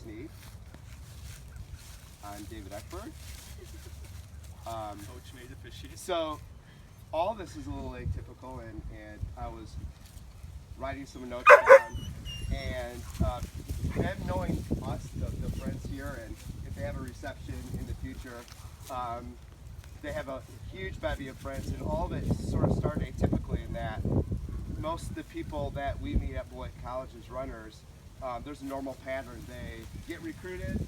Sneed. I'm David Eckberg. Coach made officiate. So all this is a little atypical, and I was writing some notes down, and them knowing us, the friends here, and if they have a reception in the future, they have a huge bevy of friends, and all of it sort of started atypically in that most of the people that we meet at Beloit College as runners, there's a normal pattern. They get recruited,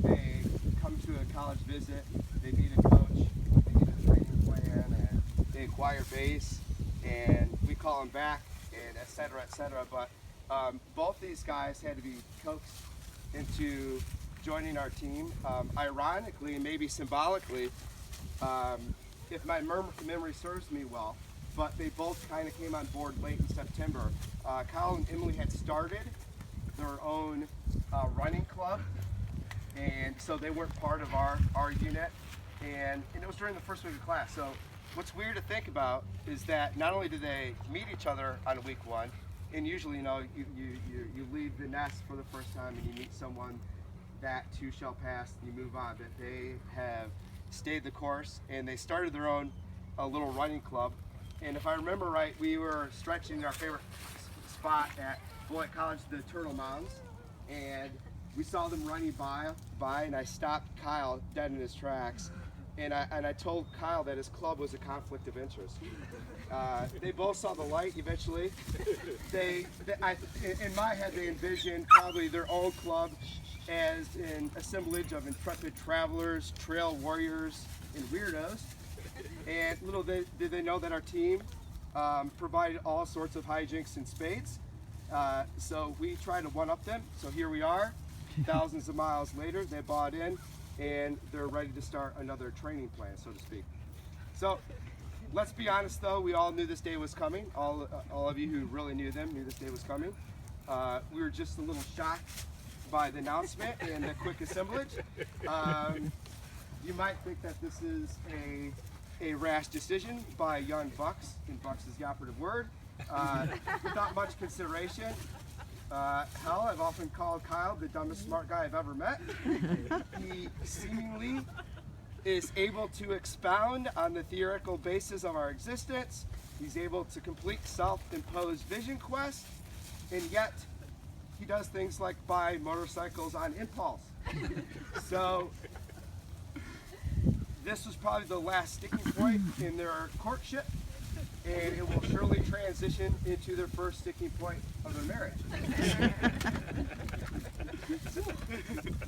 they come to a college visit, they meet a coach, they get a training plan, and they acquire base, and we call them back, and et cetera, et cetera. But both these guys had to be coaxed into joining our team. Ironically, and maybe symbolically, if my memory serves me well, but they both kind of came on board late in September. Kyle and Emily had started their own running club, and so they weren't part of our unit, and it was during the first week of class. So what's weird to think about is that not only do they meet each other on week one, and usually, you know, you leave the nest for the first time and you meet someone, that too shall pass, and you move on, but they have stayed the course, and they started their own little running club. And if I remember right, we were stretching our favorite spot at Beloit College, the Turtle Mounds, and we saw them running by, and I stopped Kyle dead in his tracks, and I told Kyle that his club was a conflict of interest. They both saw the light eventually. In my head, they envisioned probably their own club as an assemblage of intrepid travelers, trail warriors, and weirdos. And little did they know that our team provided all sorts of hijinks and spades. So we tried to one-up them. So here we are, thousands of miles later. They bought in, and they're ready to start another training plan, so to speak. So let's be honest, though. We all knew this day was coming. All of you who really knew them knew this day was coming. We were just a little shocked by the announcement and the quick assemblage. You might think that this is a rash decision by young Bucks, and Bucks is the operative word, without much consideration. Hell, I've often called Kyle the dumbest smart guy I've ever met. He seemingly is able to expound on the theoretical basis of our existence. He's able to complete self-imposed vision quests, and yet he does things like buy motorcycles on impulse. So this was probably the last sticking point in their courtship, and it will surely transition into their first sticking point of their marriage.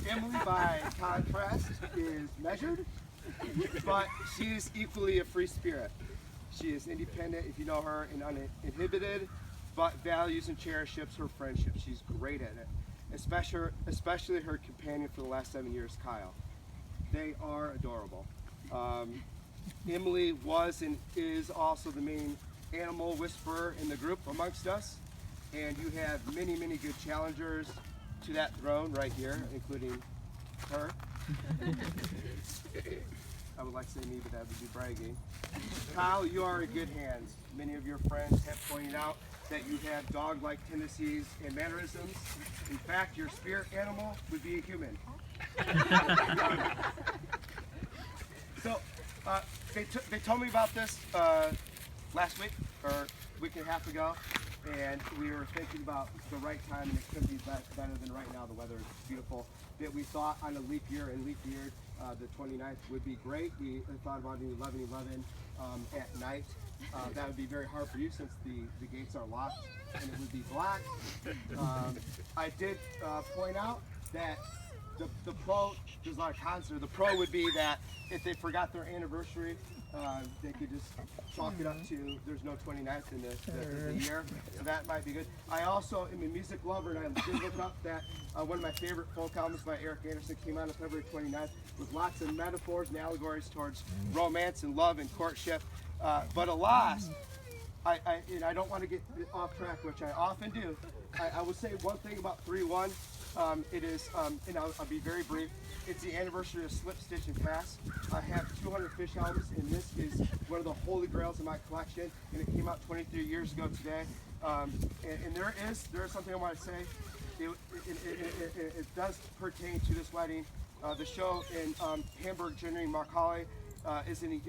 Emily, by contrast, is measured, but she is equally a free spirit. She is independent, if you know her, and uninhibited, but values and cherishes her friendship. She's great at it, especially her companion for the last 7 years, Kyle. They are adorable. Emily was and is also the main animal whisperer in the group amongst us, and you have many, many good challengers to that throne right here, including her. I would like to say me, but that would be bragging. Kyle, you are in good hands. Many of your friends have pointed out that you have dog-like tendencies and mannerisms. In fact, your spirit animal would be a human. So they told me about this last week or a week and a half ago, and we were thinking about the right time, and it couldn't be better than right now. The weather is beautiful. That we thought on a leap year, the 29th would be great. We thought about doing 11/11 at night. That would be very hard for you since the gates are locked and it would be black. I did point out that the pro, there's a lot of cons there. The pro would be that if they forgot their anniversary, they could just chalk it up to there's no 29th in the year. So that might be good. I also am a music lover, and I did look up that one of my favorite folk albums by Eric Anderson came out on February 29th with lots of metaphors and allegories towards romance and love and courtship. But alas, I don't want to get off track, which I often do. I will say one thing about 3/1. It is, and I'll be very brief, it's the anniversary of Slip, Stitch, and Fast. I have 200 fish albums, and this is one of the holy grails in my collection, and it came out 23 years ago today. And there is something I want to say. it does pertain to this wedding. The show in Hamburg, Germany, Mark Holly, is an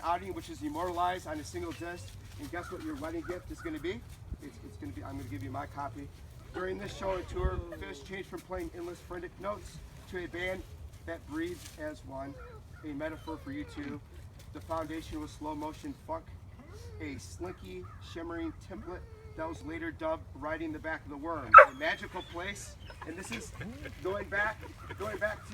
outing which is immortalized on a single disc. And guess what your wedding gift is going to be? It's going to be, I'm going to give you my copy. During this show and tour, Phish changed from playing endless frenetic notes to a band that breathes as one. A metaphor for you two. The foundation was slow motion funk, a slinky, shimmering template that was later dubbed Riding the Back of the Worm, a magical place. And this is going back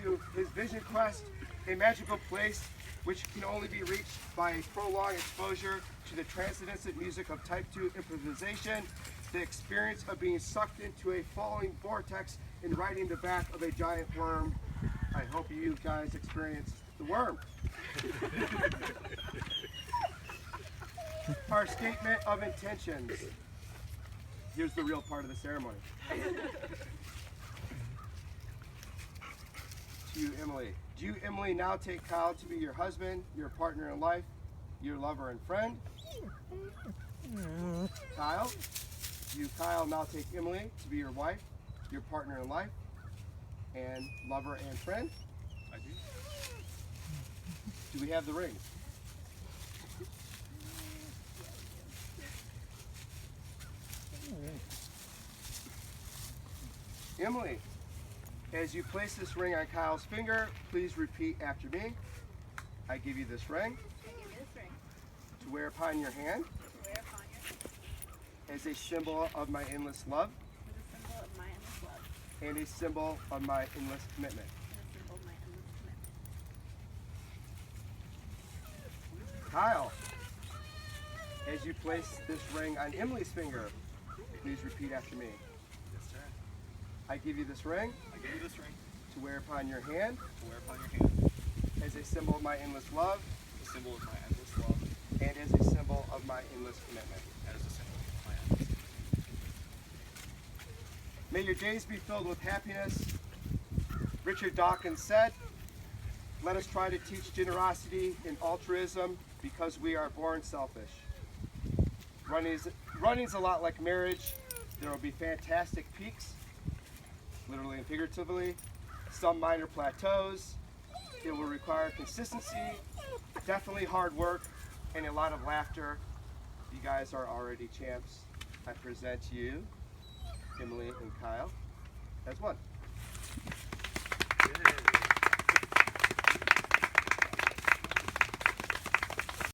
to his vision quest, a magical place which can only be reached by a prolonged exposure to the transcendent music of type 2 improvisation, the experience of being sucked into a falling vortex and riding the back of a giant worm. I hope you guys experience the worm. Our statement of intentions. Here's the real part of the ceremony. To you, Emily. Do you, Emily, now take Kyle to be your husband, your partner in life, your lover and friend? Kyle? Do you, Kyle, now take Emily to be your wife, your partner in life, and lover and friend? I do. Do we have the ring? Emily, as you place this ring on Kyle's finger, please repeat after me. I give you this ring I give you this ring to wear upon your hand to wear upon your hand as a symbol of my endless love as a symbol of my endless love and a symbol of my endless commitment. and a symbol of my endless commitment. Kyle, as you place this ring on Emily's finger, please repeat after me. Yes, sir. I give you this ring I give you this ring to wear upon your hand to wear upon your hand as a symbol of my endless love as a symbol of my endless love and as a symbol of my endless commitment. and as a symbol of my endless commitment. May your days be filled with happiness. Richard Dawkins said, "Let us try to teach generosity and altruism because we are born selfish." Running's a lot like marriage. There will be fantastic peaks, literally and figuratively, some minor plateaus. It will require consistency, definitely hard work, and a lot of laughter. You guys are already champs. I present you, Emily and Kyle, as one. Yay.